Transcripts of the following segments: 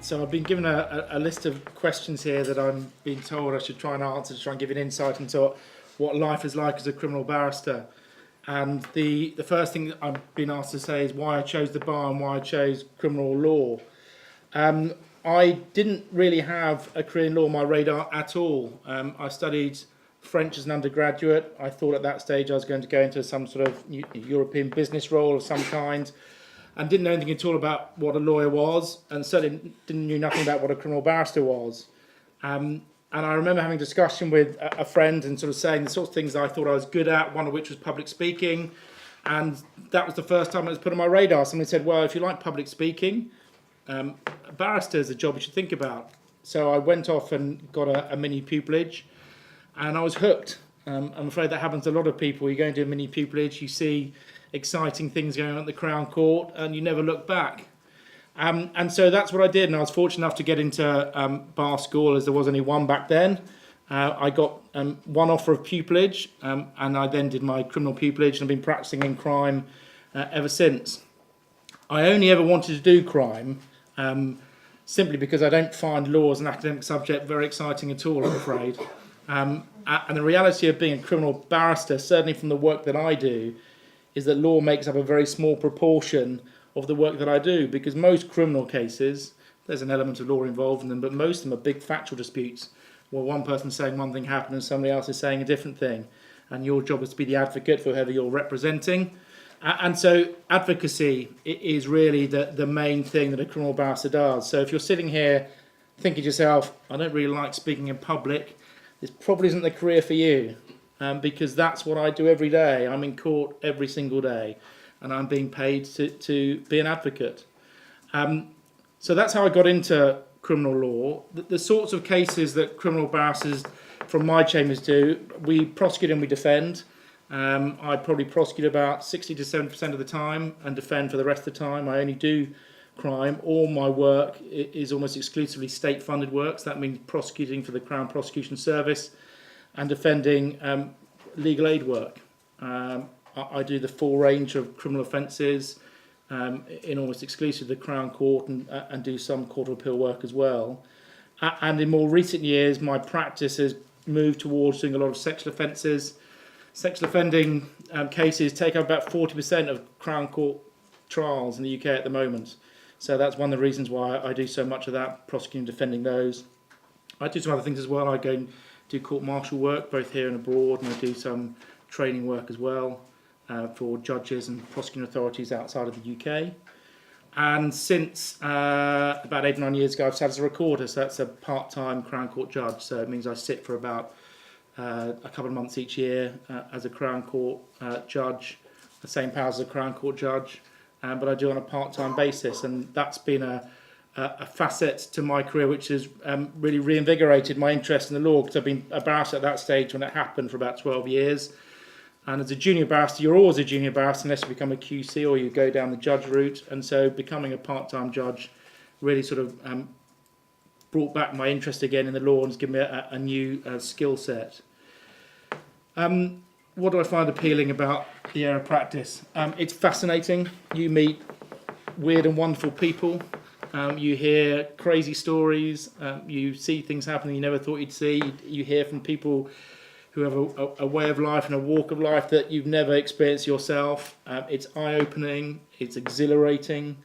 So I've been given a list of questions here that I'm being told I should try and answer to try and give an insight into what life is like as a criminal barrister. And the first thing that I've been asked to say is why I chose the bar and why I chose criminal law. I didn't really have a career in law on my radar at all. I studied French as an undergraduate. I thought at that stage I was going to go into some sort of European business role of some kind, and didn't know anything at all about what a lawyer was, and certainly didn't know nothing about what a criminal barrister was. And I remember having a discussion with a friend and sort of saying the sorts of things I thought I was good at, one of which was public speaking. And that was the first time it was put on my radar. Somebody said, well, if you like public speaking, a barrister is a job you should think about. So I went off and got a mini pupillage, and I was hooked. I'm afraid that happens to a lot of people. You go into a mini pupillage, you see exciting things going on at the Crown Court, and you never look back. And so that's what I did, and I was fortunate enough to get into bar school, as there was only one back then. I got one offer of pupillage, and I then did my criminal pupillage, and I've been practicing in crime ever since. I only ever wanted to do crime simply because I don't find law as an academic subject very exciting at all, I'm afraid. And the reality of being a criminal barrister, certainly from the work that I do, is that law makes up a very small proportion of the work that I do, because most criminal cases, there's an element of law involved in them, but most of them are big factual disputes where one person's saying one thing happened and somebody else is saying a different thing, and your job is to be the advocate for whoever you're representing. And so advocacy is really the main thing that a criminal barrister does. So if you're sitting here thinking to yourself, I don't really like speaking in public, this probably isn't the career for you, because that's what I do every day. I'm in court every single day, and I'm being paid to be an advocate. So that's how I got into criminal law. The sorts of cases that criminal barristers from my chambers do, we prosecute and we defend. I probably prosecute about 60 to 70% of the time and defend for the rest of the time. I only do crime. All my work is almost exclusively state-funded work, so that means prosecuting for the Crown Prosecution Service and defending legal aid work. I do the full range of criminal offences in almost exclusively the Crown Court, and do some Court of Appeal work as well. And in more recent years, my practice has moved towards doing a lot of sexual offences. Sexual offending cases take up about 40% of Crown Court trials in the UK at the moment. So that's one of the reasons why I do so much of that, prosecuting and defending those. I do some other things as well. I go and do court-martial work, both here and abroad, and I do some training work as well for judges and prosecuting authorities outside of the UK. And since about 8 or 9 years ago, I've sat as a recorder, so that's a part-time Crown Court judge. So it means I sit for about a couple of months each year as a Crown Court judge, the same powers as a Crown Court judge, but I do on a part-time basis, and that's been a facet to my career which has really reinvigorated my interest in the law, because I've been a barrister at that stage when it happened for about 12 years. And as a junior barrister, you're always a junior barrister unless you become a QC or you go down the judge route. And so becoming a part-time judge really sort of brought back my interest again in the law and has given me a new skill set. What do I find appealing about the area of practice? It's fascinating. You meet weird and wonderful people. You hear crazy stories. You see things happening you never thought you'd see. You hear from people who have a way of life and a walk of life that you've never experienced yourself. It's eye-opening. It's exhilarating.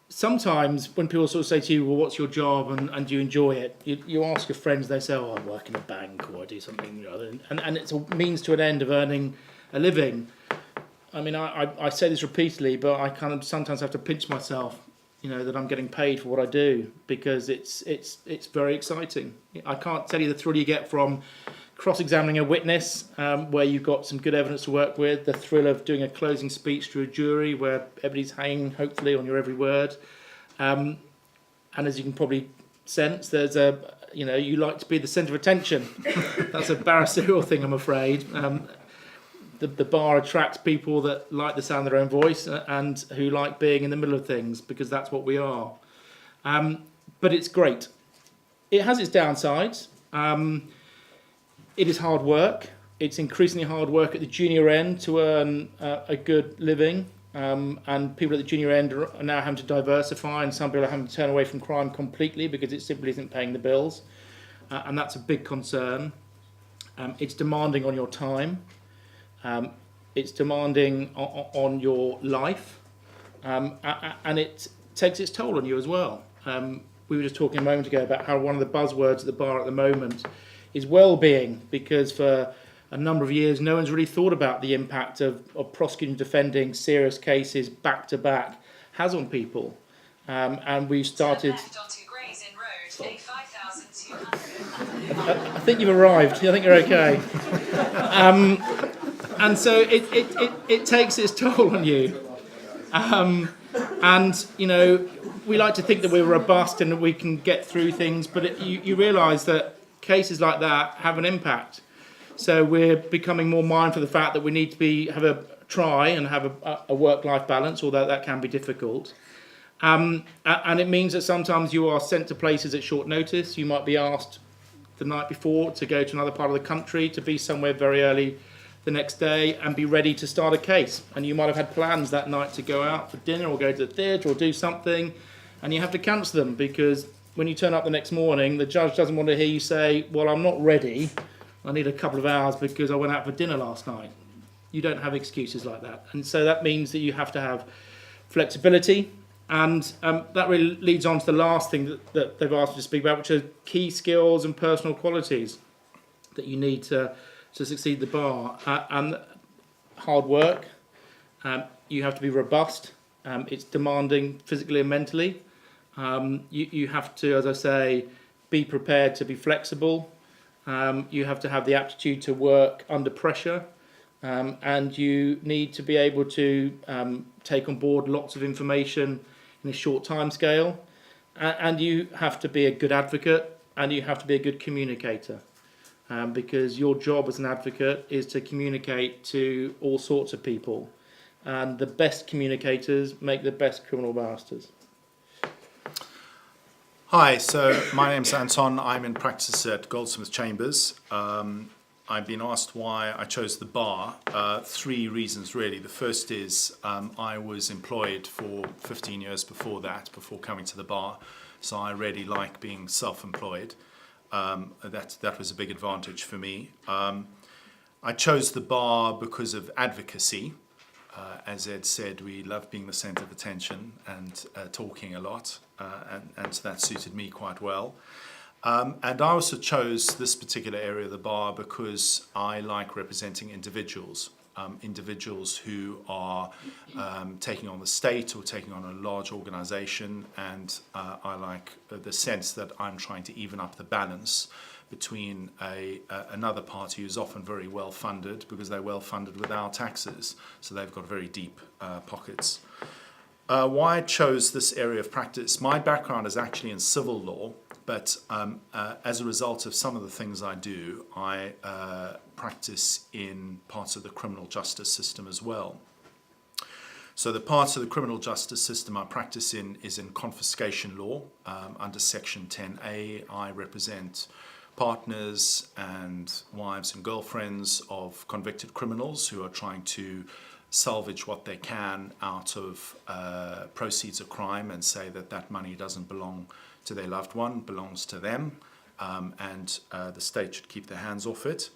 Sometimes when people sort of say to you, well, what's your job and do you enjoy it? You ask your friends, they say, oh, I work in a bank or I do something other. And it's a means to an end of earning a living. I mean, I say this repeatedly, but I kind of sometimes have to pinch myself, that I'm getting paid for what I do, because it's very exciting. I can't tell you the thrill you get from cross-examining a witness where you've got some good evidence to work with, the thrill of doing a closing speech to a jury where everybody's hanging, hopefully, on your every word. And as you can probably sense, there's you like to be the centre of attention. That's a barristerial thing, I'm afraid. The bar attracts people that like the sound of their own voice and who like being in the middle of things, because that's what we are. But it's great. It has its downsides. It is hard work. It's increasingly hard work at the junior end to earn a good living. and people at the junior end are now having to diversify, and some people are having to turn away from crime completely because it simply isn't paying the bills, and that's a big concern. It's demanding on your time, it's demanding on your life, and it takes its toll on you as well. We were just talking a moment ago about how one of the buzzwords at the bar at the moment is well-being, because for a number of years no one's really thought about the impact of prosecuting and defending serious cases back-to-back has on people. And we started... I think you've arrived. I think you're okay. And so it takes its toll on you. And, you know, we like to think that we're robust and that we can get through things, but you realise that cases like that have an impact. So we're becoming more mindful of the fact that we need to have a work-life balance, although that can be difficult. And it means that sometimes you are sent to places at short notice. You might be asked the night before to go to another part of the country, to be somewhere very early the next day and be ready to start a case. And you might have had plans that night to go out for dinner or go to the theatre or do something, and you have to cancel them because when you turn up the next morning, the judge doesn't want to hear you say, well, I'm not ready, I need a couple of hours because I went out for dinner last night. You don't have excuses like that. And so that means that you have to have flexibility. And that really leads on to the last thing that they've asked me to speak about, which are key skills and personal qualities that you need to succeed at the bar. And hard work. You have to be robust. It's demanding physically and mentally. You have to, as I say, be prepared to be flexible. You have to have the aptitude to work under pressure. And you need to be able to take on board lots of information in a short time scale. And you have to be a good advocate, and you have to be a good communicator. Because your job as an advocate is to communicate to all sorts of people. And the best communicators make the best criminal barristers. Hi, so my name's Anton. I'm in practice at Goldsmith Chambers. I've been asked why I chose the bar. 3 reasons, really. The first is I was employed for 15 years before coming to the bar, so I really like being self-employed. That was a big advantage for me. I chose the bar because of advocacy. As Ed said, we love being the centre of attention and talking a lot, and so that suited me quite well. And I also chose this particular area of the bar because I like representing individuals, individuals who are taking on the state or taking on a large organisation, and I like the sense that I'm trying to even up the balance between another party who's often very well funded because they're well funded with our taxes, so they've got very deep pockets. Why I chose this area of practice, my background is actually in civil law, but as a result of some of the things I do, I practice in parts of the criminal justice system as well. So the parts of the criminal justice system I practice in is in confiscation law. Under Section 10A, I represent partners and wives and girlfriends of convicted criminals who are trying to salvage what they can out of proceeds of crime and say that that money doesn't belong to their loved one, belongs to them, and the state should keep their hands off it.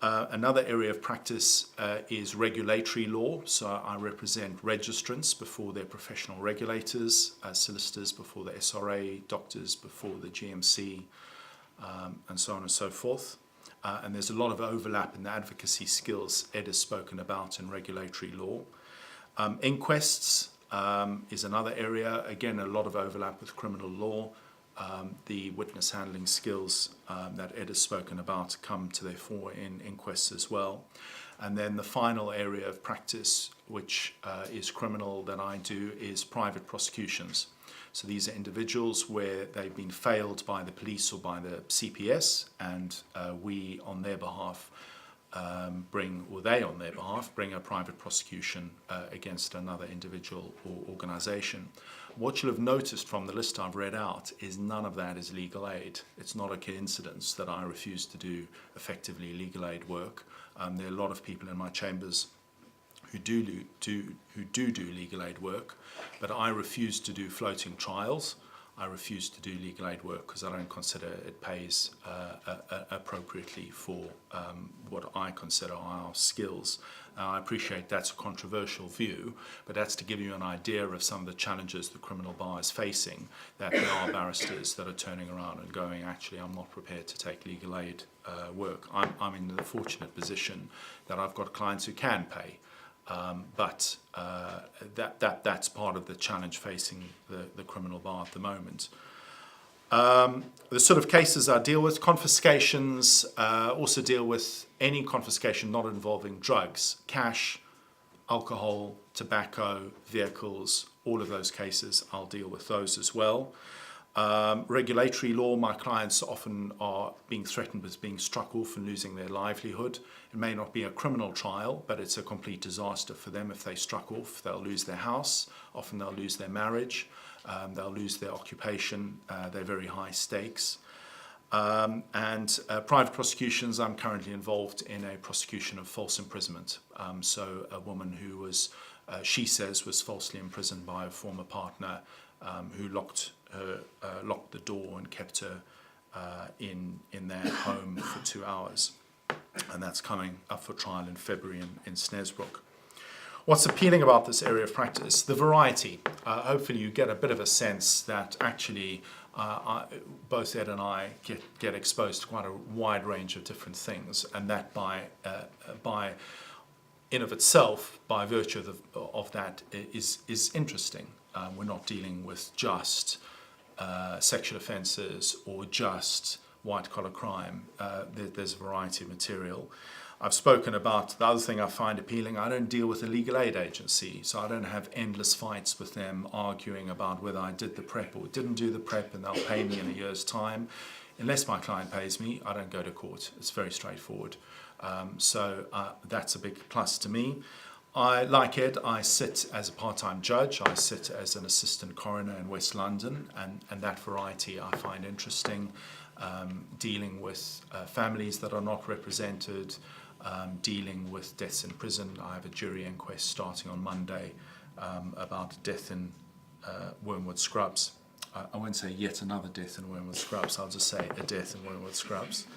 Another area of practice is regulatory law. So I represent registrants before their professional regulators, solicitors before the SRA, doctors before the GMC, and so on and so forth. And there's a lot of overlap in the advocacy skills Ed has spoken about in regulatory law. Inquests is another area, again, a lot of overlap with criminal law. The witness handling skills that Ed has spoken about come to their fore in inquests as well. And then the final area of practice, which is criminal that I do, is private prosecutions. So these are individuals where they've been failed by the police or by the CPS, and we on their behalf bring a private prosecution against another individual or organisation. What you'll have noticed from the list I've read out is none of that is legal aid. It's not a coincidence that I refuse to do effectively legal aid work. There are a lot of people in my chambers who do legal aid work, but I refuse to do floating trials. I refuse to do legal aid work because I don't consider it pays appropriately for what I consider our skills. I appreciate that's a controversial view, but that's to give you an idea of some of the challenges the criminal bar is facing, that there are barristers that are turning around and going, actually, I'm not prepared to take legal aid work. I'm in the fortunate position that I've got clients who can pay. But that's part of the challenge facing the criminal bar at the moment. The sort of cases I deal with, confiscations, also deal with any confiscation not involving drugs, cash, alcohol, tobacco, vehicles, all of those cases, I'll deal with those as well. Regulatory law, my clients often are being threatened with being struck off and losing their livelihood. It may not be a criminal trial, but it's a complete disaster for them if they struck off. They'll lose their house, often they'll lose their marriage, they'll lose their occupation, they're very high stakes. And private prosecutions, I'm currently involved in a prosecution of false imprisonment. So a woman who was, she says, was falsely imprisoned by a former partner who locked the door and kept her in their home for 2 hours. And that's coming up for trial in February in Snaresbrook. What's appealing about this area of practice? The variety. Hopefully you get a bit of a sense that actually both Ed and I get exposed to quite a wide range of different things, and that by in of itself, by virtue of that, is interesting. We're not dealing with just sexual offences or just white-collar crime. There's a variety of material. I've spoken about the other thing I find appealing. I don't deal with a legal aid agency, so I don't have endless fights with them arguing about whether I did the prep or didn't do the prep and they'll pay me in a year's time. Unless my client pays me, I don't go to court. It's very straightforward. So that's a big plus to me. Like Ed, I sit as a part-time judge. I sit as an assistant coroner in West London, and that variety I find interesting. Dealing with families that are not represented, dealing with deaths in prison. I have a jury inquest starting on Monday about a death in Wormwood Scrubs. I won't say yet another death in Wormwood Scrubs, I'll just say a death in Wormwood Scrubs.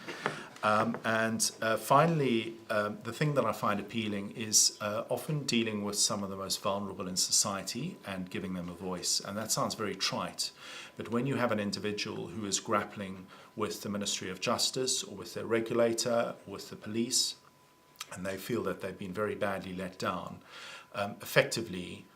Finally, the thing that I find appealing is often dealing with some of the most vulnerable in society and giving them a voice. And that sounds very trite, but when you have an individual who is grappling with the Ministry of Justice or with their regulator or with the police, and they feel that they've been very badly let down, effectively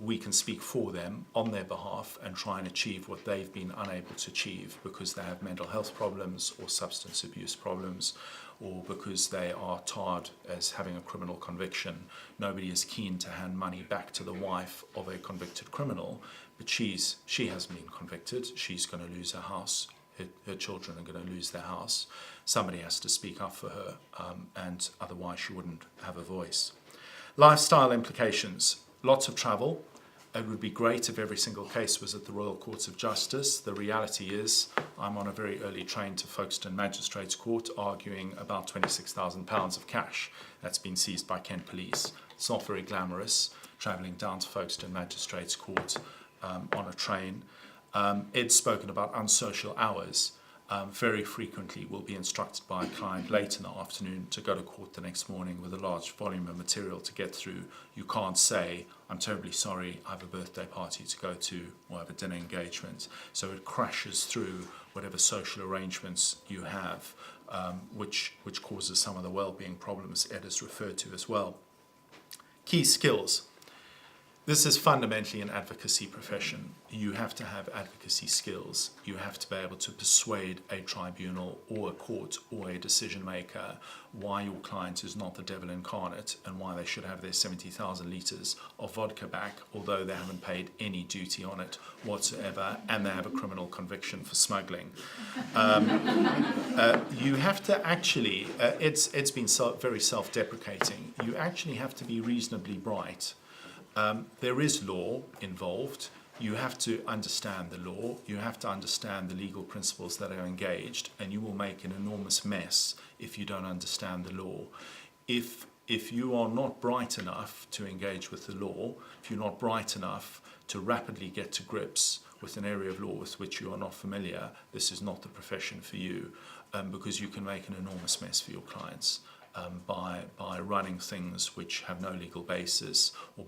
we can speak for them on their behalf and try and achieve what they've been unable to achieve because they have mental health problems or substance abuse problems, or because they are tarred as having a criminal conviction. Nobody is keen to hand money back to the wife of a convicted criminal, but she hasn't been convicted. She's going to lose her house. Her children are going to lose their house. Somebody has to speak up for her, and otherwise she wouldn't have a voice. Lifestyle implications. Lots of travel. It would be great if every single case was at the Royal Courts of Justice. The reality is I'm on a very early train to Folkestone Magistrates Court arguing about £26,000 of cash that's been seized by Kent Police. It's not very glamorous, travelling down to Folkestone Magistrates Court on a train. Ed's spoken about unsocial hours. Very frequently will be instructed by a client late in the afternoon to go to court the next morning with a large volume of material to get through. You can't say, I'm terribly sorry, I have a birthday party to go to or I have a dinner engagement. So it crashes through whatever social arrangements you have, which causes some of the well-being problems Ed has referred to as well. Key skills. This is fundamentally an advocacy profession. You have to have advocacy skills. You have to be able to persuade a tribunal or a court or a decision maker why your client is not the devil incarnate and why they should have their 70,000 litres of vodka back, although they haven't paid any duty on it whatsoever and they have a criminal conviction for smuggling. You have to actually, it's been very self-deprecating, you actually have to be reasonably bright. There is law involved. You have to understand the law. You have to understand the legal principles that are engaged, and you will make an enormous mess if you don't understand the law. If if you are not bright enough to engage with the law, if you're not bright enough to rapidly get to grips with an area of law with which you are not familiar, this is not the profession for you, because you can make an enormous mess for your clients by running things which have no legal basis, or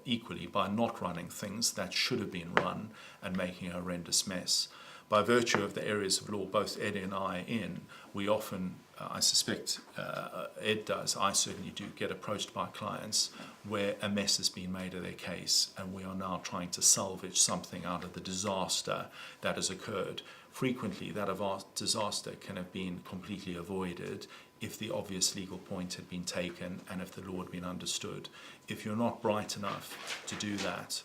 equally by not running things that should have been run and making a horrendous mess. By virtue of the areas of law both Ed and I in, we often, I suspect Ed does, I certainly do, get approached by clients where a mess has been made of their case, and we are now trying to salvage something out of the disaster that has occurred. Frequently, that disaster can have been completely avoided if the obvious legal point had been taken and if the law had been understood. If you're not bright enough to do that,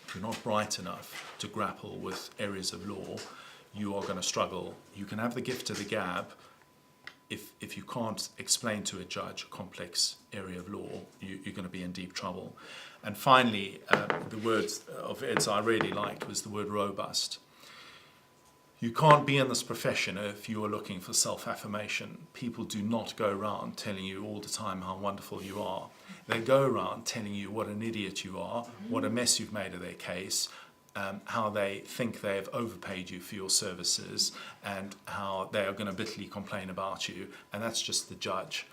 if you're not bright enough to grapple with areas of law, you are going to struggle. You can have the gift of the gab. If you can't explain to a judge a complex area of law, you're going to be in deep trouble. And finally, the words of Ed's I really liked was the word robust. You can't be in this profession if you are looking for self-affirmation. People do not go around telling you all the time how wonderful you are. They go around telling you what an idiot you are, what a mess you've made of their case, how they think they have overpaid you for your services, and how they are going to bitterly complain about you, and that's just the judge.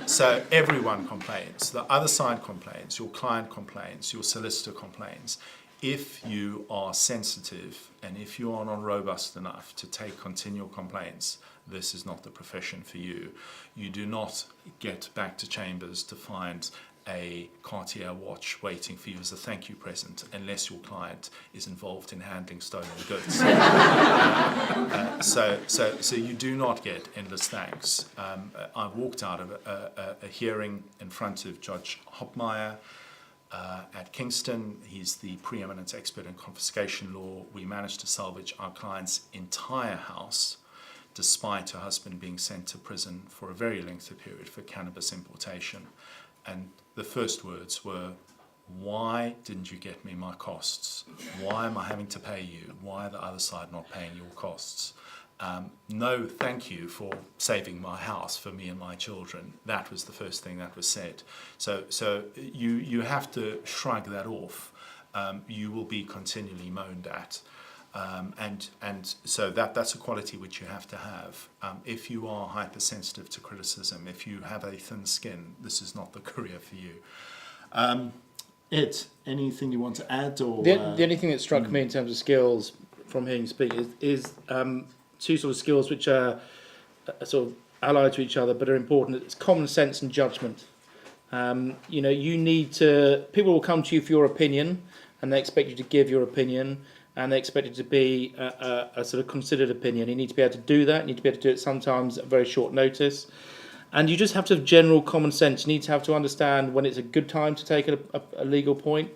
So everyone complains. The other side complains, your client complains, your solicitor complains. If you are sensitive and if you are not robust enough to take continual complaints, this is not the profession for you. You do not get back to chambers to find a Cartier watch waiting for you as a thank you present unless your client is involved in handling stolen goods. So you do not get endless thanks. I walked out of a hearing in front of Judge Hopmeyer at Kingston. He's the preeminent expert in confiscation law. We managed to salvage our client's entire house, despite her husband being sent to prison for a very lengthy period for cannabis importation. And the first words were, "Why didn't you get me my costs? Why am I having to pay you? Why are the other side not paying your costs? No, thank you for saving my house for me and my children." That was the first thing that was said. So you have to shrug that off. You will be continually moaned at. And so that's a quality which you have to have. If you are hypersensitive to criticism, if you have a thin skin, this is not the career for you. Ed, anything you want to add? Or the only thing that struck me in terms of skills from hearing you speak is two sort of skills which are sort of allied to each other but are important. It's common sense and judgment. You need to. People will come to you for your opinion, and they expect you to give your opinion. And they expect it to be a sort of considered opinion. You need to be able to do that. You need to be able to do it sometimes at very short notice. And you just have to have general common sense. You need to have to understand when it's a good time to take a legal point,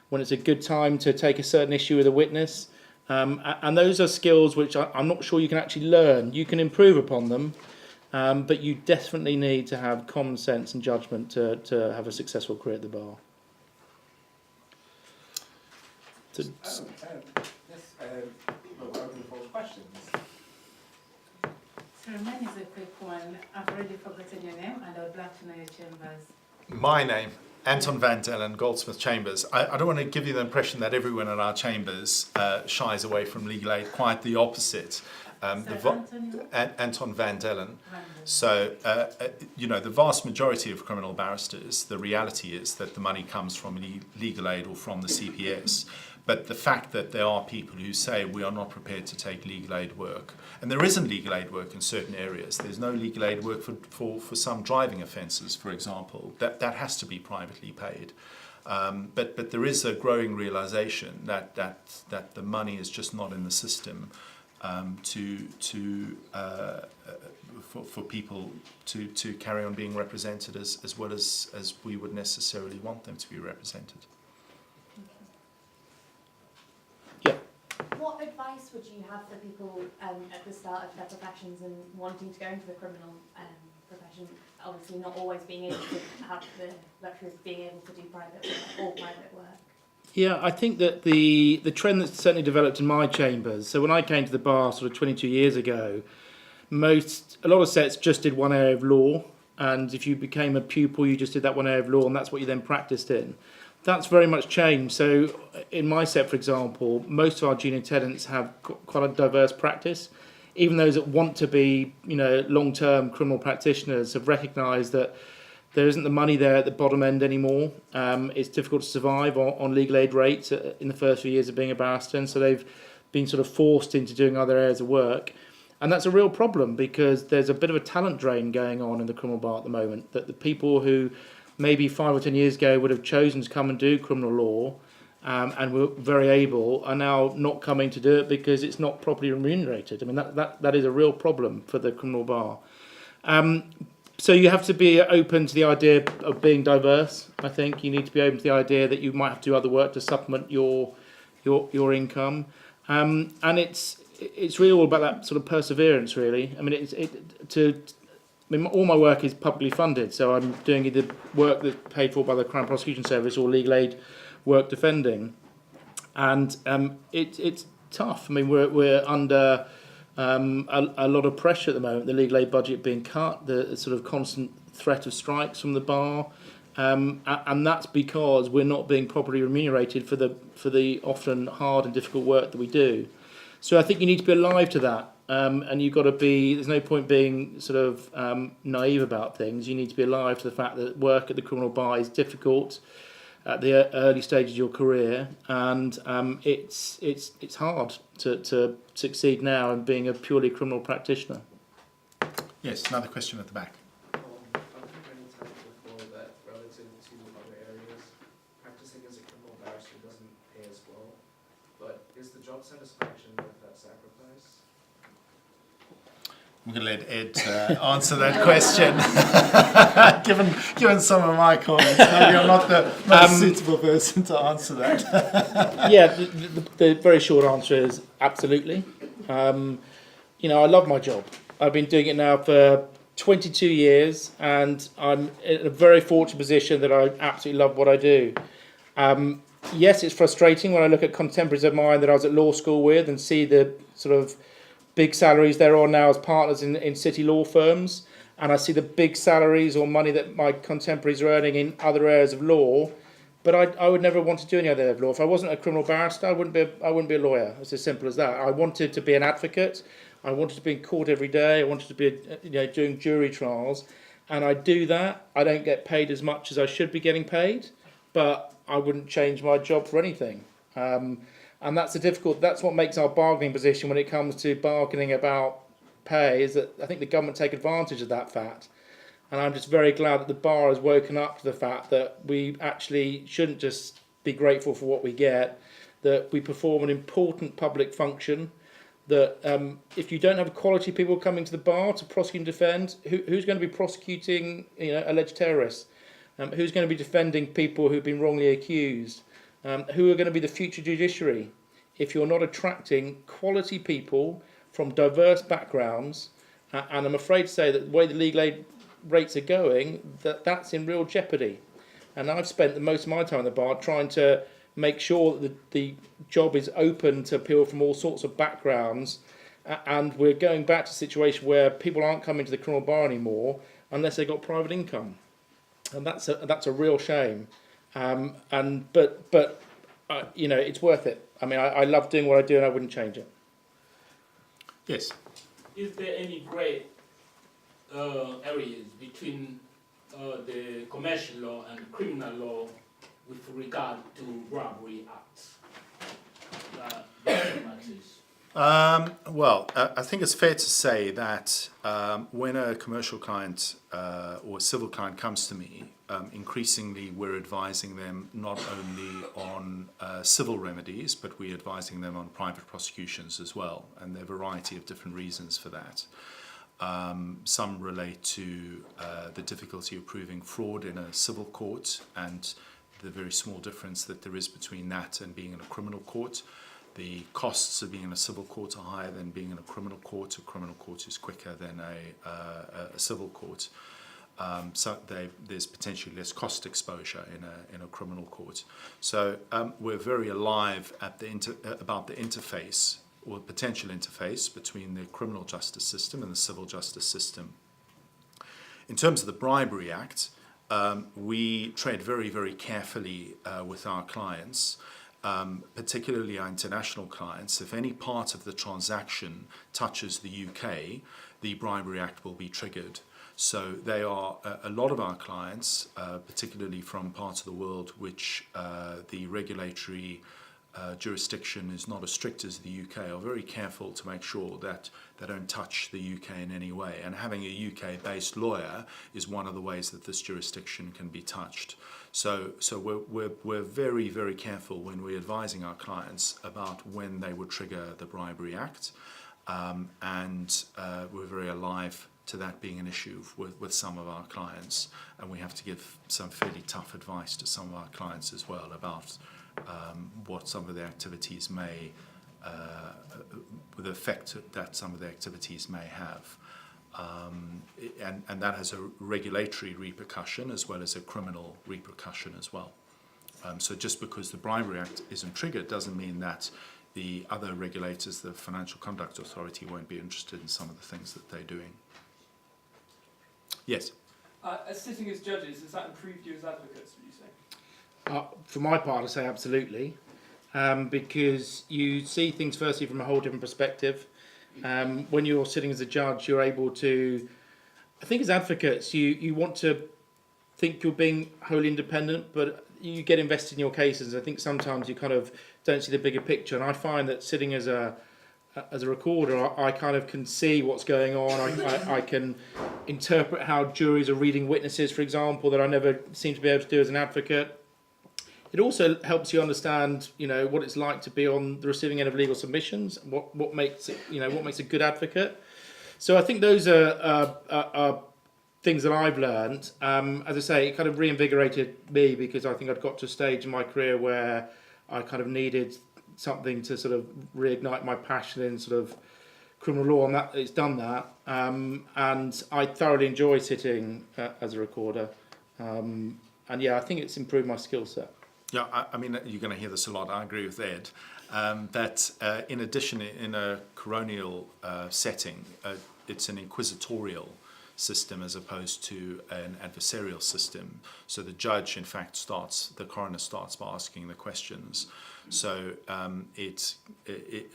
when it's a good time to take a certain issue with a witness. And those are skills which I'm not sure you can actually learn. You can improve upon them, but you definitely need to have common sense and judgment to have a successful career at the bar. People are open for questions. So mine is a quick one. I've already forgotten your name, and I would like to know your chambers. My name, Anton van Dellen, Goldsmith Chambers. I don't want to give you the impression that everyone in our chambers shies away from legal aid. Quite the opposite. Anton van Dellen. So, the vast majority of criminal barristers, the reality is that the money comes from legal aid or from the CPS. But the fact that there are people who say we are not prepared to take legal aid work, and there isn't legal aid work in certain areas. There's no legal aid work for some driving offences, for example. That has to be privately paid. But there is a growing realisation that the money is just not in the system for people to carry on being represented as well as we would necessarily want them to be represented. What advice would you have for people at the start of their professions and wanting to go into the criminal profession, obviously not always being able to have the luxury of being able to do private work? Yeah, I think that the trend that's certainly developed in my chambers, so when I came to the bar sort of 22 years ago, a lot of sets just did one area of law, and if you became a pupil, you just did that one area of law, and that's what you then practiced in. That's very much changed. So in my set, for example, most of our junior tenants have quite a diverse practice. Even those that want to be, long-term criminal practitioners have recognised that there isn't the money there at the bottom end anymore. It's difficult to survive on legal aid rates in the first few years of being a barrister, and so they've been sort of forced into doing other areas of work. And that's a real problem because there's a bit of a talent drain going on in the criminal bar at the moment, that the people who maybe 5 or 10 years ago would have chosen to come and do criminal law and were very able are now not coming to do it because it's not properly remunerated. I mean, that is a real problem for the criminal bar. So you have to be open to the idea of being diverse. I think you need to be open to the idea that you might have to do other work to supplement your income, and it's really all about that sort of perseverance. Really, I mean, all my work is publicly funded, so I'm doing either work that's paid for by the Crown Prosecution Service or legal aid work defending, and it's tough. I mean, we're under a lot of pressure at the moment. The legal aid budget being cut, the sort of constant threat of strikes from the bar, and that's because we're not being properly remunerated for the often hard and difficult work that we do. So I think you need to be alive to that, and you've got to be. There's no point being sort of naive about things. You need to be alive to the fact that work at the criminal bar is difficult at the early stages of your career, and it's hard to succeed now in being a purely criminal practitioner. Yes, another question at the back. I've heard many times before that relative to other areas, practicing as a criminal barrister doesn't pay as well. But is the job satisfaction worth that sacrifice? I'm going to let Ed answer that question. given some of my comments, maybe I'm not the most suitable person to answer that. Yeah, the very short answer is absolutely. I love my job. I've been doing it now for 22 years, and I'm in a very fortunate position that I absolutely love what I do. Yes, it's frustrating when I look at contemporaries of mine that I was at law school with and see the sort of big salaries they're on now as partners in city law firms, and I see the big salaries or money that my contemporaries are earning in other areas of law. But I would never want to do any other area of law. If I wasn't a criminal barrister, I wouldn't be a lawyer. It's as simple as that. I wanted to be an advocate. I wanted to be in court every day. I wanted to be, doing jury trials, and I do that. I don't get paid as much as I should be getting paid, but I wouldn't change my job for anything. And that's that's what makes our bargaining position when it comes to bargaining about pay, is that I think the government take advantage of that fact. And I'm just very glad that the bar has woken up to the fact that we actually shouldn't just be grateful for what we get, that we perform an important public function, that if you don't have quality people coming to the bar to prosecute and defend, who's going to be prosecuting alleged terrorists? Who's going to be defending people who've been wrongly accused? Who are going to be the future judiciary? If you're not attracting quality people from diverse backgrounds, and I'm afraid to say that the way the legal aid rates are going, that's in real jeopardy. And I've spent the most of my time in the bar trying to make sure that the job is open to people from all sorts of backgrounds, and we're going back to a situation where people aren't coming to the criminal bar anymore unless they've got private income, and that's a real shame. But it's worth it. I mean, I love doing what I do, and I wouldn't change it. Yes. Is there any grey areas between the commercial law and criminal law with regard to robbery acts? Well, I think it's fair to say that when a commercial client or a civil client comes to me, increasingly we're advising them not only on civil remedies, but we're advising them on private prosecutions as well, and there are a variety of different reasons for that. Some relate to the difficulty of proving fraud in a civil court and the very small difference that there is between that and being in a criminal court. The costs of being in a civil court are higher than being in a criminal court. A criminal court is quicker than a civil court. So there's potentially less cost exposure in a criminal court. So we're very alive at about the interface or potential interface between the criminal justice system and the civil justice system. In terms of the Bribery Act, we tread very, very carefully with our clients, particularly our international clients. If any part of the transaction touches the UK, the Bribery Act will be triggered. So they are a lot of our clients, particularly from parts of the world which the regulatory jurisdiction is not as strict as the UK, are very careful to make sure that they don't touch the UK in any way. And having a UK-based lawyer is one of the ways that this jurisdiction can be touched. So we're very, very careful when we're advising our clients about when they would trigger the Bribery Act, and we're very alive to that being an issue with some of our clients, and we have to give some fairly tough advice to some of our clients as well about what some of the activities may, the effect that some of the activities may have. And that has a regulatory repercussion as well as a criminal repercussion as well. So just because the Bribery Act isn't triggered doesn't mean that the other regulators, the Financial Conduct Authority, won't be interested in some of the things that they're doing. Yes? As sitting as judges, has that improved you as advocates, would you say? For my part, I say absolutely, because you see things firstly from a whole different perspective. When you're sitting as a judge, you're able to, I think as advocates, you want to think you're being wholly independent, but you get invested in your cases. I think sometimes you kind of don't see the bigger picture, and I find that sitting as a recorder, I kind of can see what's going on. I can interpret how juries are reading witnesses, for example, that I never seem to be able to do as an advocate. It also helps you understand, what it's like to be on the receiving end of legal submissions. What makes it, what makes a good advocate. So I think those are things that I've learned. As I say, it kind of reinvigorated me because I think I'd got to a stage in my career where I kind of needed something to sort of reignite my passion in sort of criminal law, and that it's done that. And I thoroughly enjoy sitting as a recorder. And yeah, I think it's improved my skill set. Yeah, I mean, you're going to hear this a lot. I agree with Ed. That in addition, in a coronial setting, it's an inquisitorial system as opposed to an adversarial system. So the judge, in fact, the coroner starts by asking the questions. So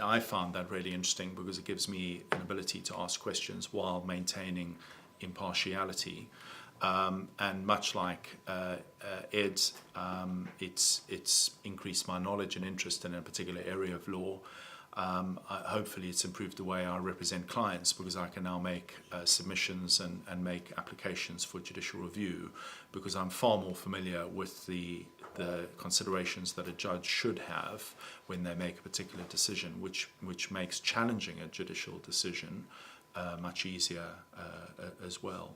I found that really interesting because it gives me an ability to ask questions while maintaining impartiality. And much like Ed, it's increased my knowledge and interest in a particular area of law. Hopefully it's improved the way I represent clients because I can now make submissions and make applications for judicial review because I'm far more familiar with the considerations that a judge should have when they make a particular decision, which makes challenging a judicial decision much easier as well.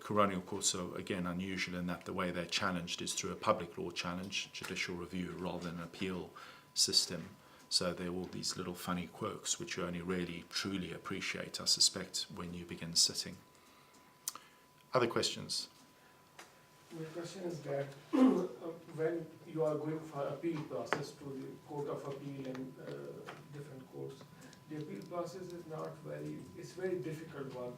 Coronial courts are again unusual in that the way they're challenged is through a public law challenge, judicial review, rather than an appeal system. So there are all these little funny quirks which you only really truly appreciate, I suspect, when you begin sitting. Other questions? My question is that when you are going for appeal process to the Court of Appeal and different courts, the appeal process is it's very difficult one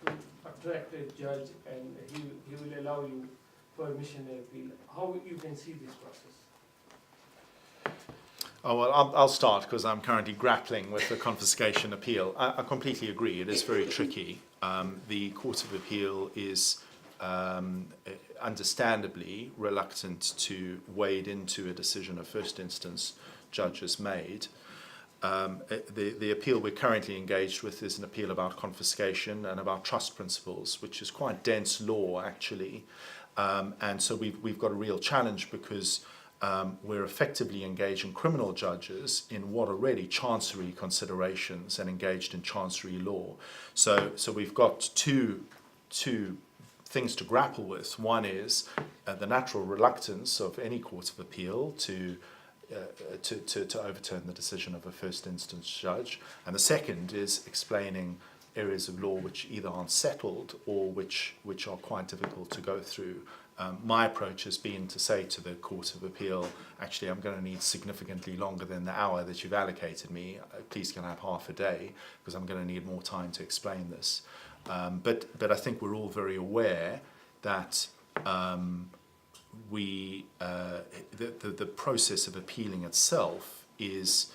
to attract a judge and he will allow you permission to appeal. How you can see this process? Oh, well, I'll start because I'm currently grappling with the confiscation appeal. I completely agree. It is very tricky. The Court of Appeal is understandably reluctant to wade into a decision a first instance judge has made. The appeal we're currently engaged with is an appeal about confiscation and about trust principles, which is quite dense law actually. And so we've got a real challenge because we're effectively engaging criminal judges in what are really chancery considerations and engaged in chancery law. So we've got two things to grapple with. One is the natural reluctance of any court of appeal to overturn the decision of a first instance judge, and the second is explaining areas of law which either aren't settled or which are quite difficult to go through my approach has been to say to the Court of Appeal, actually, I'm going to need significantly longer than the hour that you've allocated me. Please can I have half a day, because I'm going to need more time to explain this. But I think we're all very aware that the process of appealing itself is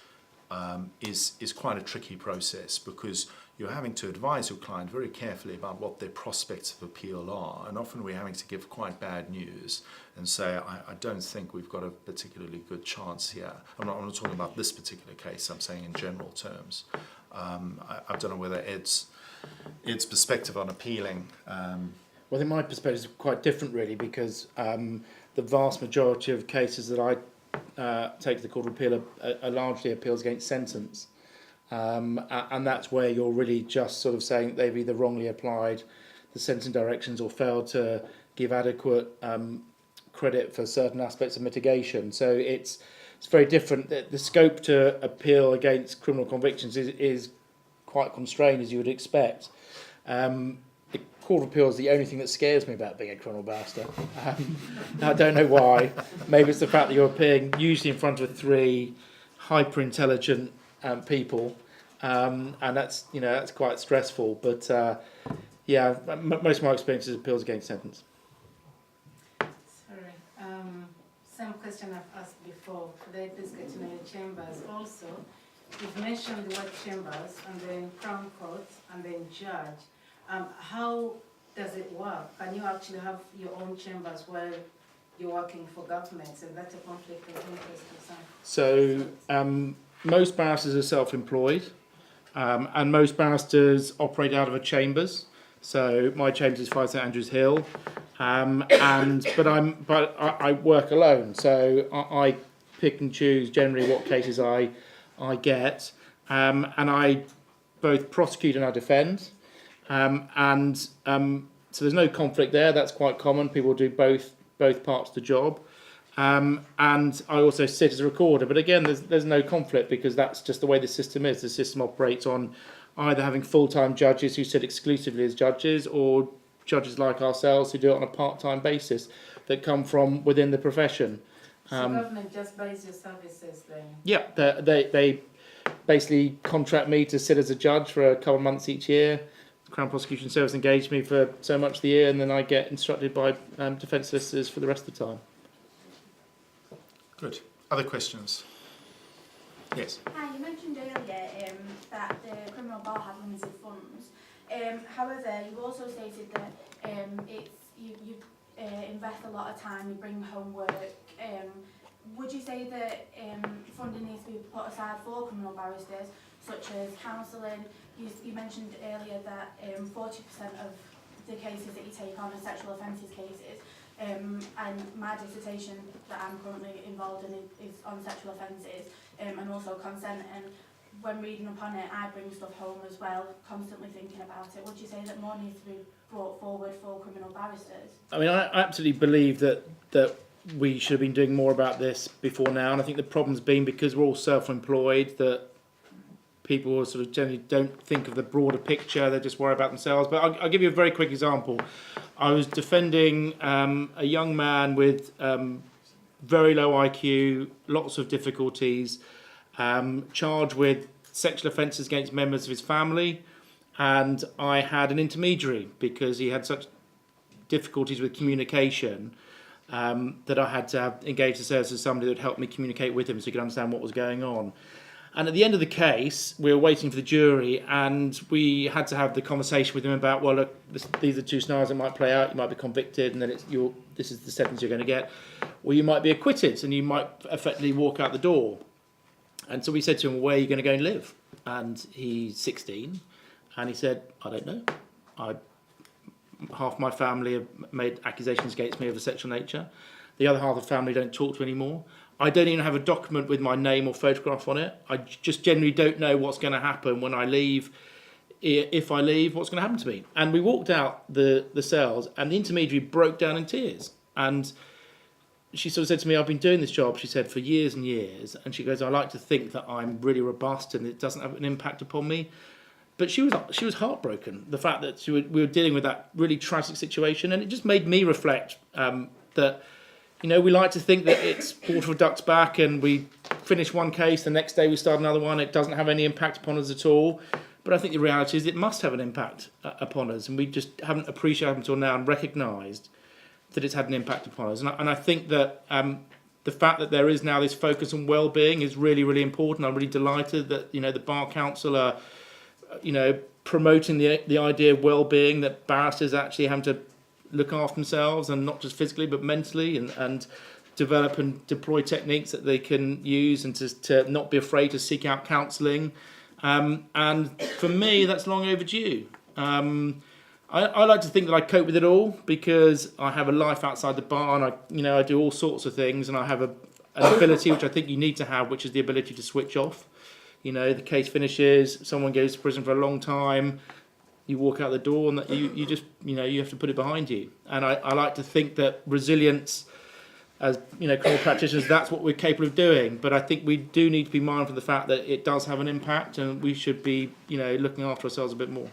quite a tricky process, because you're having to advise your client very carefully about what their prospects of appeal are, and often we're having to give quite bad news and say, I don't think we've got a particularly good chance here. I'm not talking about this particular case, I'm saying in general terms. I don't know whether Ed's perspective on appealing. Well, I think my perspective is quite different, really, because the vast majority of cases that I take to the Court of Appeal are largely appeals against sentence. And that's where you're really just sort of saying they've either wrongly applied the sentencing directions or failed to give adequate credit for certain aspects of mitigation. So it's very different. The scope to appeal against criminal convictions is quite constrained, as you would expect. The Court of Appeal is the only thing that scares me about being a criminal barrister. I don't know why. Maybe it's the fact that you're appearing usually in front of three hyper-intelligent people, and that's quite stressful. But most of my experience is appeals against sentence. Sorry. Same question I've asked before. Could I please get to know the chambers also? You've mentioned the word chambers, and then Crown Court, and then judge. How does it work? Can you actually have your own chambers while you're working for governments? Is that a conflict of interest or something? So most barristers are self-employed, and most barristers operate out of a chambers. So my chambers is 5 St Andrews Hill, but I work alone. So I pick and choose generally what cases I get, and I both prosecute and I defend. So there's no conflict there. That's quite common. People do both parts of the job. And I also sit as a recorder. But again, there's no conflict, because that's just the way the system is. The system operates on either having full-time judges who sit exclusively as judges, or judges like ourselves who do it on a part-time basis that come from within the profession. So government just buys your services then? Yeah, they basically contract me to sit as a judge for a couple of months each year. The Crown Prosecution Service engage me for so much of the year, and then I get instructed by defence solicitors for the rest of the time. Good. Other questions? Yes. Hi, you mentioned earlier that the criminal bar had limited funds. However, you've also stated that you invest a lot of time, you bring home work. Would you say that funding needs to be put aside for criminal barristers, such as counselling? You mentioned earlier that 40% of the cases that you take on are sexual offences cases. And my dissertation that I'm currently involved in is on sexual offences and also consent. And when reading upon it, I bring stuff home as well, constantly thinking about it. Would you say that more needs to be brought forward for criminal barristers? I mean, I absolutely believe that we should have been doing more about this before now. And I think the problem's been because we're all self-employed, that people sort of generally don't think of the broader picture. They just worry about themselves. But I'll give you a very quick example. I was defending a young man with very low IQ, lots of difficulties, charged with sexual offences against members of his family. And I had an intermediary because he had such difficulties with communication that I had to engage the service as somebody that would help me communicate with him so he could understand what was going on. And at the end of the case, we were waiting for the jury, and we had to have the conversation with him about, well, look, these are two scenarios that might play out. You might be convicted, and then this is the sentence you're going to get. Or you might be acquitted, and you might effectively walk out the door. And so we said to him, where are you going to go and live? And he's 16, and he said, I don't know. Half my family have made accusations against me of a sexual nature. The other half of the family don't talk to anymore. I don't even have a document with my name or photograph on it. I just generally don't know what's going to happen when I leave. If I leave, what's going to happen to me? And we walked out the cells, and the intermediary broke down in tears. And she sort of said to me, I've been doing this job, she said, for years and years. And she goes, I like to think that I'm really robust and it doesn't have an impact upon me. but she was heartbroken. The fact that we were dealing with that really tragic situation, and it just made me reflect that, you know, we like to think that it's water for ducks back, and we finish one case, the next day we start another one. It doesn't have any impact upon us at all. But I think the reality is it must have an impact upon us, and we just haven't appreciated until now and recognised that it's had an impact upon us. And I think that the fact that there is now this focus on well-being is really, really important. I'm really delighted that, you know, the Bar Council are, you know, promoting the idea of well-being, that barristers actually have to look after themselves, and not just physically but mentally, and develop and deploy techniques that they can use, and to not be afraid to seek out counselling. And for me, that's long overdue. I like to think that I cope with it all because I have a life outside the bar, and I do all sorts of things, and I have an ability which I think you need to have, which is the ability to switch off. You know, the case finishes, someone goes to prison for a long time, you walk out the door, and that you just, you know, you have to put it behind you. And I like to think that resilience, as, you know, criminal practitioners, that's what we're capable of doing. But I think we do need to be mindful of the fact that it does have an impact, and we should be, you know, looking after ourselves a bit more.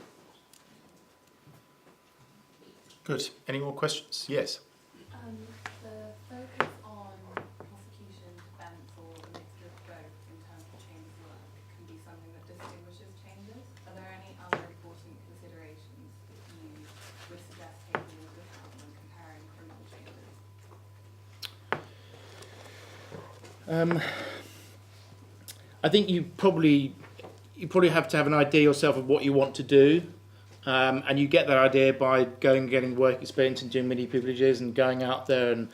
Good. Any more questions? Yes. The focus on prosecution, defence, or a mixture of both in terms of chambers work can be something that distinguishes chambers. Are there any other important considerations that you would suggest taking into account when comparing criminal chambers? I think you probably have to have an idea yourself of what you want to do. And you get that idea by going and getting work experience and doing mini pupillages, and going out there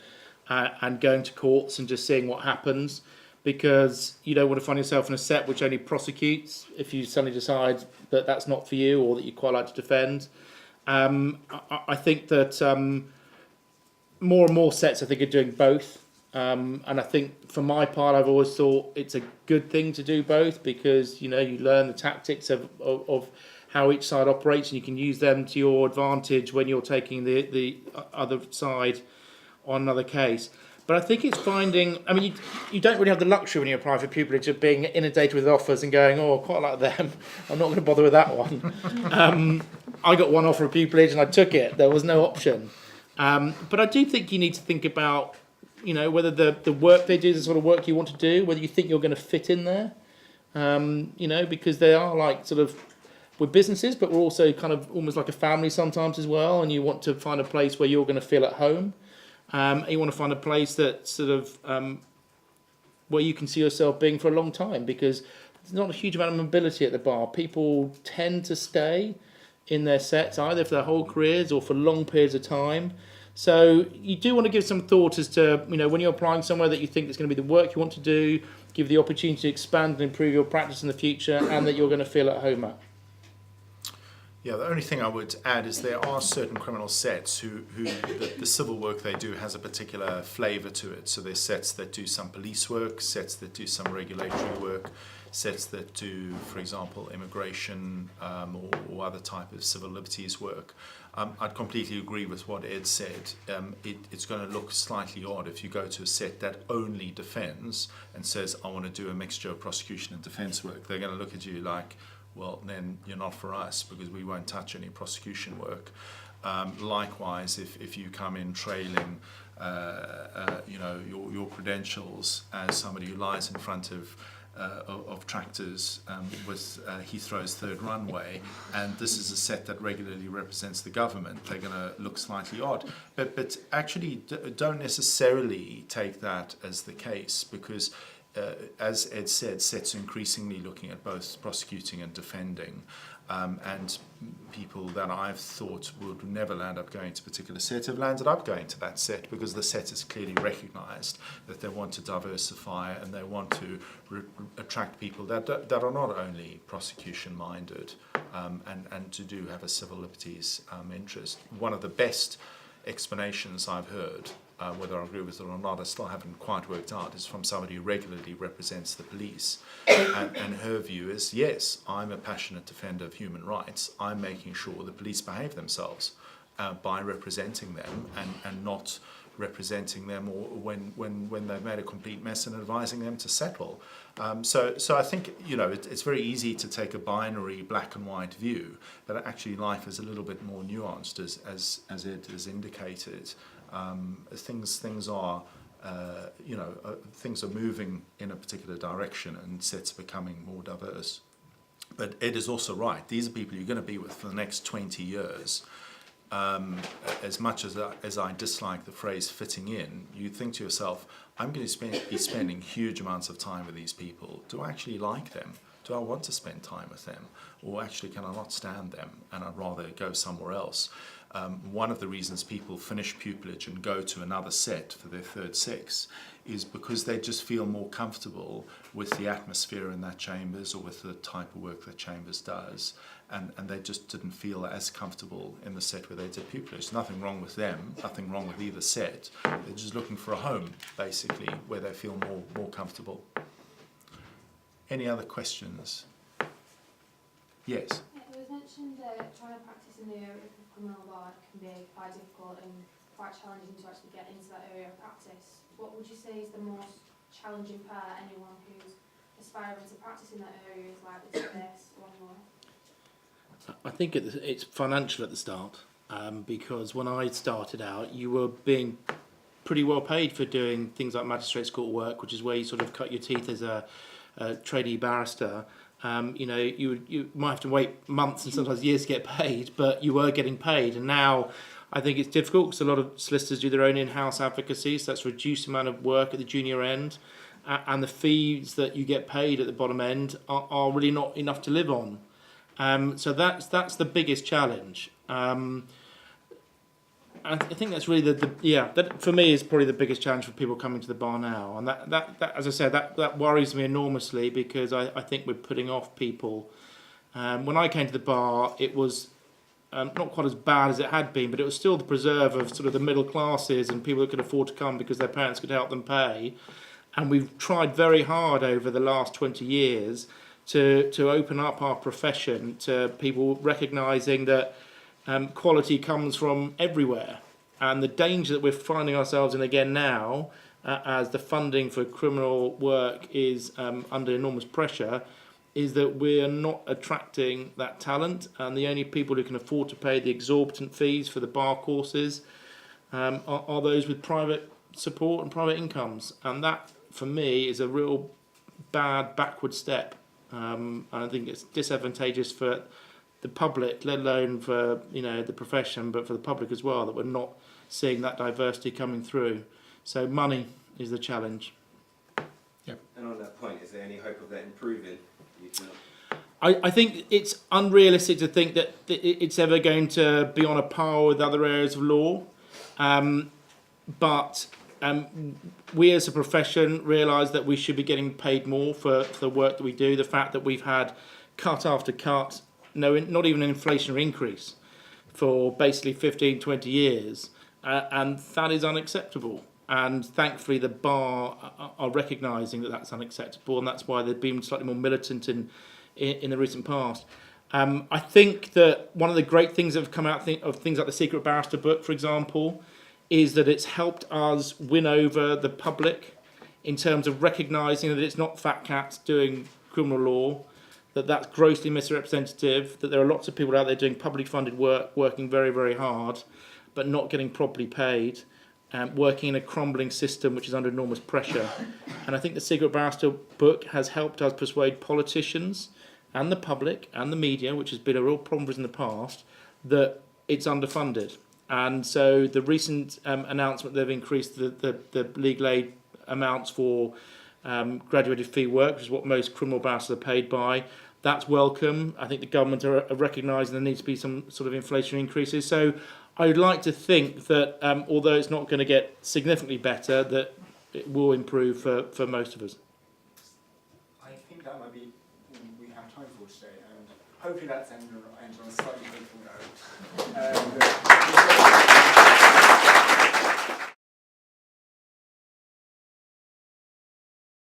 and going to courts and just seeing what happens, because you don't want to find yourself in a set which only prosecutes if you suddenly decide that that's not for you, or that you quite like to defend. I think that more and more sets are doing both, and I think for my part I've always thought it's a good thing to do both, because, you know, you learn the tactics of how each side operates, and you can use them to your advantage when you're taking the other side on another case. But I think it's finding, I mean, you don't really have the luxury when you apply for pupillage of being inundated with offers and going, oh, I quite like them, I'm not going to bother with that one. I got one offer of pupillage and I took it, there was no option. But I do think you need to think about, you know, whether the work they do is the sort of work you want to do, whether you think you're going to fit in there, you know, because they are like sort of, we're businesses, but we're also kind of almost like a family sometimes as well, and you want to find a place where you're going to feel at home. You want to find a place that sort of where you can see yourself being for a long time, because there's not a huge amount of mobility at the bar. People tend to stay in their sets either for their whole careers or for long periods of time. So you do want to give some thought as to, you know, when you're applying somewhere that you think is going to be the work you want to do, give the opportunity to expand and improve your practice in the future, and that you're going to feel at home at. Yeah, the only thing I would add is there are certain criminal sets who the civil work they do has a particular flavour to it. So there's sets that do some police work, sets that do some regulatory work, sets that do, for example, immigration or other type of civil liberties work. I'd completely agree with what Ed said. It's going to look slightly odd if you go to a set that only defends and says, I want to do a mixture of prosecution and defence work. They're going to look at you like, well, then you're not for us, because we won't touch any prosecution work. Likewise, if you come in trailing, you know, your credentials as somebody who lies in front of tractors with Heathrow's third runway, and this is a set that regularly represents the government, they're going to look slightly odd. But actually, don't necessarily take that as the case, because as Ed said, sets are increasingly looking at both prosecuting and defending, and people that I've thought would never land up going to a particular set have landed up going to that set, because the set has clearly recognised that they want to diversify and they want to attract people that are not only prosecution minded and to do have a civil liberties interest. One of the best explanations I've heard, whether I agree with it or not, I still haven't quite worked out, is from somebody who regularly represents the police. And her view is, yes, I'm a passionate defender of human rights. I'm making sure the police behave themselves by representing them and not representing them, or when they've made a complete mess, and advising them to settle. So I think, you know, it's very easy to take a binary black and white view, but actually life is a little bit more nuanced, as Ed has indicated. Things are, things are moving in a particular direction, and sets are becoming more diverse. But Ed is also right. These are people you're going to be with for the next 20 years. As much as I dislike the phrase fitting in, you think to yourself, I'm going to be spending huge amounts of time with these people. Do I actually like them? Do I want to spend time with them? Or actually can I not stand them and I'd rather go somewhere else? One of the reasons people finish pupillage and go to another set for their third sex is because they just feel more comfortable with the atmosphere in that chambers, or with the type of work that chambers does, and they just didn't feel as comfortable in the set where they did pupillage. Nothing wrong with them, nothing wrong with either set. They're just looking for a home, basically, where they feel more comfortable. Any other questions? Yes? It was mentioned that trying to practice in the area of criminal law can be quite difficult and quite challenging to actually get into that area of practice. What would you say is the most challenging part anyone who's aspiring to practice in that area is likely to face along the way? I think it's financial at the start, because when I started out, you were being pretty well paid for doing things like magistrates court work, which is where you sort of cut your teeth as a trainee barrister. You might have to wait months and sometimes years to get paid, but you were getting paid. And now I think it's difficult because a lot of solicitors do their own in-house advocacy, so that's reduced amount of work at the junior end, and the fees that you get paid at the bottom end are really not enough to live on. So that's the biggest challenge. I think that's really that for me is probably the biggest challenge for people coming to the bar now, and that as I said, that worries me enormously, because I think we're putting off people. When I came to the bar, it was not quite as bad as it had been, but it was still the preserve of sort of the middle classes and people that could afford to come because their parents could help them pay. And we've tried very hard over the last 20 years to open up our profession to people recognising that quality comes from everywhere. And the danger that we're finding ourselves in again now, as the funding for criminal work is under enormous pressure, is that we're not attracting that talent, and the only people who can afford to pay the exorbitant fees for the bar courses are those with private support and private incomes. And that, for me, is a real bad backward step. I think it's disadvantageous for the public, let alone for the profession, but for the public as well, that we're not seeing that diversity coming through. So money is the challenge. Yep. And on that point, is there any hope of that improving? I think it's unrealistic to think that it's ever going to be on a par with other areas of law, but we as a profession realise that we should be getting paid more for the work that we do. The fact that we've had cut after cut, not even an inflationary increase for basically 15, 20 years, and that is unacceptable. And thankfully the bar are recognising that that's unacceptable, and that's why they've been slightly more militant in the recent past. I think that one of the great things that have come out of things like the Secret Barrister book, for example, is that it's helped us win over the public in terms of recognising that it's not fat cats doing criminal law, that that's grossly misrepresentative, that there are lots of people out there doing publicly funded work, working very, very hard, but not getting properly paid, working in a crumbling system which is under enormous pressure. And I think the Secret Barrister book has helped us persuade politicians and the public and the media, which has been a real problem for us in the past, that it's underfunded. And so the recent announcement they've increased the legal aid amounts for graduated fee work, which is what most criminal barristers are paid by. That's welcome. I think the government are recognising there needs to be some sort of inflationary increases. So I would like to think that although it's not going to get significantly better, that it will improve for most of us. I think that might be all we have time for today, and hopefully that's ended on a slightly hopeful note.